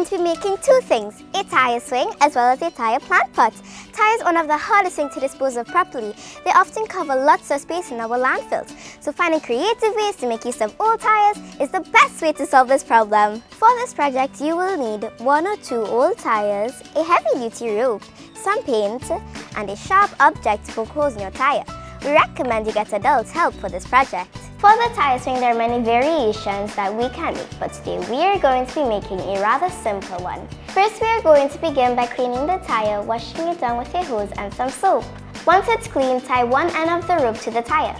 going to be making two things, a tire swing as well as a tire plant pot. Tires are one of the hardest things to dispose of properly. They often cover lots of space in our landfills, so finding creative ways to make use of old tires is the best way to solve this problem. For this project, you will need 1 or 2 old tires, a heavy-duty rope, some paint, and a sharp object to poke holes in your tire. We recommend you get adult help for this project. For the tire swing, there are many variations that we can make, but today we are going to be making a rather simple one. First, we are going to begin by cleaning the tire, washing it down with a hose and some soap. Once it's clean, tie one end of the rope to the tire.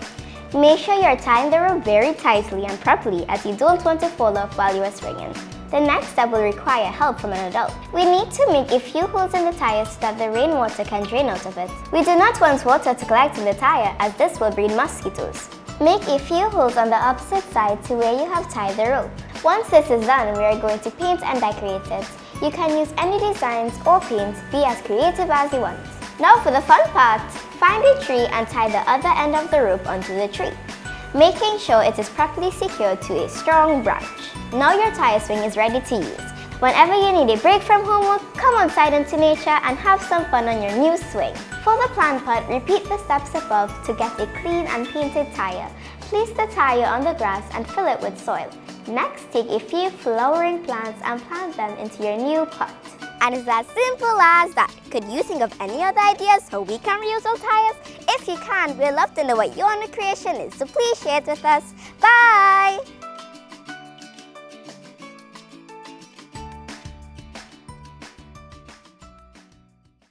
Make sure you are tying the rope very tightly and properly, as you don't want to fall off while you are swinging. The next step will require help from an adult. We need to make a few holes in the tire so that the rainwater can drain out of it. We do not want water to collect in the tire, as this will breed mosquitoes. Make a few holes on the opposite side to where you have tied the rope. Once this is done, we are going to paint and decorate it. You can use any designs or paint, be as creative as you want. Now for the fun part! Find a tree and tie the other end of the rope onto the tree, making sure it is properly secured to a strong branch. Now your tire swing is ready to use. Whenever you need a break from homework, come outside into nature and have some fun on your new swing. For the plant pot, repeat the steps above to get a clean and painted tire. Place the tire on the grass and fill it with soil. Next, take a few flowering plants and plant them into your new pot. And it's as simple as that. Could you think of any other ideas how we can reuse old tires? If you can, we'd love to know what your new creation is, so please share it with us. Bye!